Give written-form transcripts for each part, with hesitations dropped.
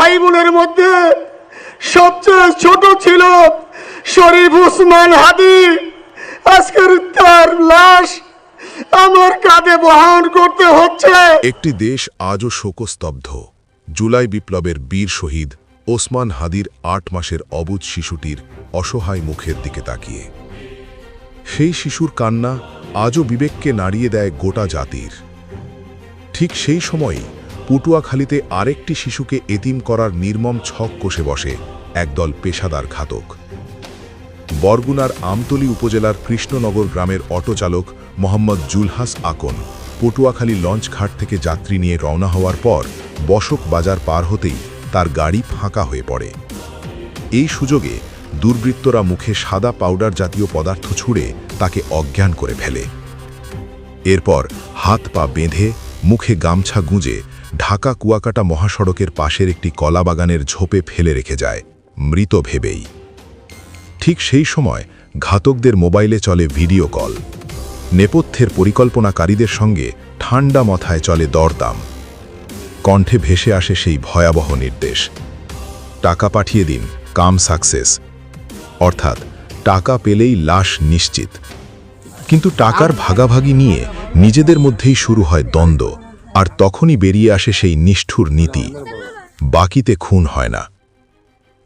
ভাই বোনের মধ্যে সবচেয়ে ছোট ছিল শরীফ ওসমান হাদি। আজকের তার লাশ আমার কাঁধে বহন করতে হচ্ছে। একটি দেশ আজও শোকস্তব্ধ। জুলাই বিপ্লবের বীর শহীদ ওসমান হাদির ৮ মাসের অবুঝ শিশুটির অসহায় মুখের দিকে তাকিয়ে। সেই শিশুর কান্না আজও বিবেককে নাড়িয়ে দেয় গোটা জাতির। ঠিক সেই সময়ই পটুয়াখালীতে আরেকটি শিশুকে এতিম করার নির্মম ছক কষে বসে একদল পেশাদার ঘাতক। বরগুনার আমতলী উপজেলার কৃষ্ণনগর গ্রামের অটোচালক মোহাম্মদ জুলহাস আকন পটুয়াখালী লঞ্চ ঘাট থেকে যাত্রী নিয়ে রওনা হওয়ার পর বসক বাজার পার হতেই তার গাড়ি ফাঁকা হয়ে পড়ে। এই সুযোগে দুর্বৃত্তরা মুখে সাদা পাউডার জাতীয় পদার্থ ছুঁড়ে তাকে অজ্ঞান করে ফেলে। এরপর হাত পা বেঁধে মুখে গামছা গুঁজে ঢাকা কুয়াকাটা মহাসড়কের পাশের একটি কলাবাগানের ঝোপে ফেলে রেখে যায়, মৃত ভেবেই। ঠিক সেই সময় ঘাতকদের মোবাইলে চলে ভিডিও কল। নেপথ্যের পরিকল্পনাকারীদের সঙ্গে ঠান্ডা মাথায় চলে দরদাম। কণ্ঠে ভেসে আসে সেই ভয়াবহ নির্দেশ, টাকা পাঠিয়ে দিন, কাম সাকসেস। অর্থাৎ টাকা পেলেই লাশ নিশ্চিত। কিন্তু টাকার ভাগাভাগি নিয়ে নিজেদের মধ্যেই শুরু হয় দ্বন্দ্ব, আর তখনই বেরিয়ে আসে সেই নিষ্ঠুর নীতি, বাকিতে খুন হয় না।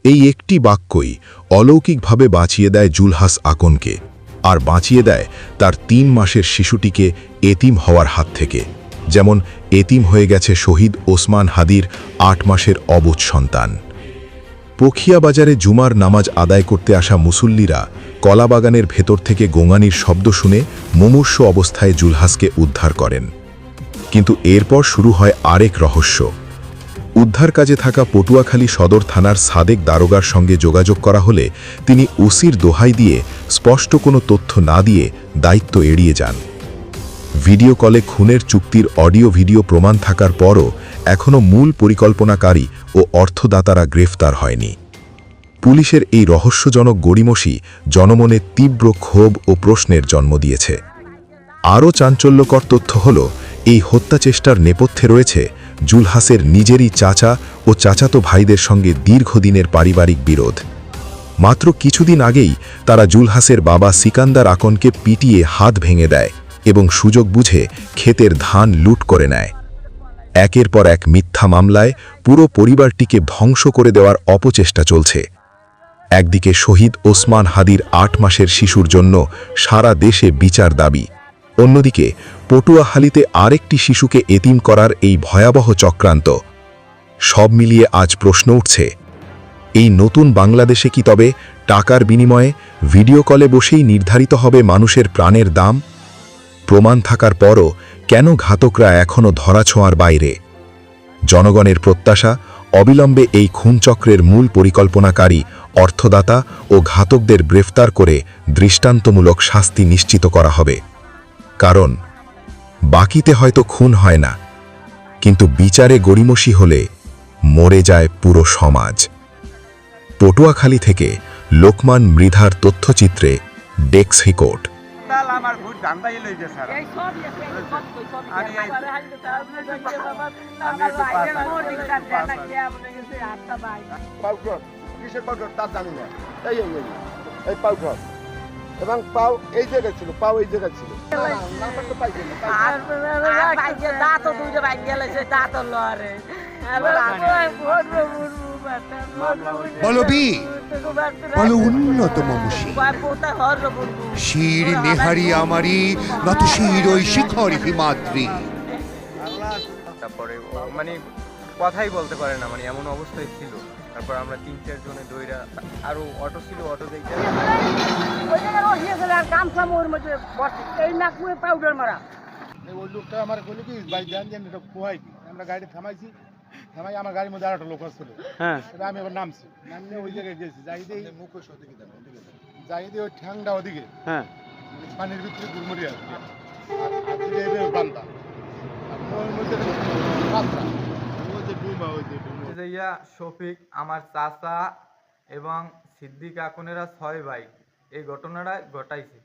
এই একটি বাক্যই অলৌকিকভাবে বাঁচিয়ে দেয় জুলহাস আকনকে, আর বাঁচিয়ে দেয় তার ৩ মাসের শিশুটিকে এতিম হওয়ার হাত থেকে, যেমন এতিম হয়ে গেছে শহীদ ওসমান হাদির ৮ মাসের অবুঝ সন্তান। পখিয়া বাজারে জুমার নামাজ আদায় করতে আসা মুসল্লিরা কলাবাগানের ভেতর থেকে গোঙানির শব্দ শুনে মুমূর্ষু অবস্থায় জুলহাসকে উদ্ধার করেন। কিন্তু এরপর শুরু হয় আরেক রহস্য। উদ্ধার কাজে থাকা পটুয়াখালী সদর থানার সাদেক দারোগার সঙ্গে যোগাযোগ করা হলে তিনি ওসির দোহাই দিয়ে স্পষ্ট কোনো তথ্য না দিয়ে দায়িত্ব এড়িয়ে যান। ভিডিও কলে খুনের চুক্তির অডিও ভিডিও প্রমাণ থাকার পরও এখনও মূল পরিকল্পনাকারী ও অর্থদাতারা গ্রেফতার হয়নি। পুলিশের এই রহস্যজনক গড়িমসি জনমনে তীব্র ক্ষোভ ও প্রশ্নের জন্ম দিয়েছে। আরও চাঞ্চল্যকর তথ্য হল, এই হত্যাচেষ্টার নেপথ্যে রয়েছে জুলহাসের নিজেরই চাচা ও চাচাতো ভাইদের সঙ্গে দীর্ঘদিনের পারিবারিক বিরোধ। মাত্র কিছুদিন আগেই তারা জুলহাসের বাবা সিকান্দার আকনকে পিটিয়ে হাত ভেঙে দেয় এবং সুযোগ বুঝে ক্ষেতের ধান লুট করে নেয়। একের পর এক মিথ্যা মামলায় পুরো পরিবারটিকে ধ্বংস করে দেওয়ার অপচেষ্টা চলছে। একদিকে শহীদ ওসমান হাদির ৮ মাসের শিশুর জন্য সারা দেশে বিচার দাবি, অন্যদিকে পটুয়াখালীতে আরেকটি শিশুকে এতিম করার এই ভয়াবহ চক্রান্ত। সব মিলিয়ে আজ প্রশ্ন উঠছে, এই নতুন বাংলাদেশে কি তবে টাকার বিনিময়ে ভিডিও কলে বসেই নির্ধারিত হবে মানুষের প্রাণের দাম? প্রমাণ থাকার পরও কেন ঘাতকরা এখনও ধরাছোঁয়ার বাইরে? জনগণের প্রত্যাশা, অবিলম্বে এই খুনচক্রের মূল পরিকল্পনাকারী, অর্থদাতা ও ঘাতকদের গ্রেফতার করে দৃষ্টান্তমূলক শাস্তি নিশ্চিত করা হবে। কারণ বাকিতে হয়তো খুন হয় না, কিন্তু বিচারে গড়িমসি হলে মরে যায় পুরো সমাজ। পটুয়াখালী থেকে লোকমান মৃধার তথ্যচিত্রে ডেস্ক রিপোর্ট। এবং পাও এই জায়গায় ছিল, পাও এই জায়গায় ছিল। বলো উন্নত মমসী শির নেহারি আমারি নত শির ওই শিখর হিমাদ্রি। তারপরে মানে কথাই বলতে পারে না, মানে এমন অবস্থায় ছিল। তারপর আমরা ৩-৪ জনে দইরা, আরো অটো ছিল, অটো দেখতে ওই লোকটা আমার বললো কি ভাই জান জান এটা কোয়াই কি, আমরা গাড়ি থামাইছি, থামাই আমার গাড়ির মধ্যে আরেকটা লোক আসছিল। হ্যাঁ, আমি আবার নামছি, নামিয়ে ওই জায়গায় গেছি, যাই দিয়ে মুখোশ ওদিকে যাই দিয়ে ওই ঠ্যাংটা ওদিকে, হ্যাঁ পানির ভিতরে গুড়মুড়ি আছে বান্দা, ওর মধ্যে শফিক, আমার চাচা এবং সিদ্দিক আকনেরা 6 ভাই এই ঘটনাটা ঘটাইছে।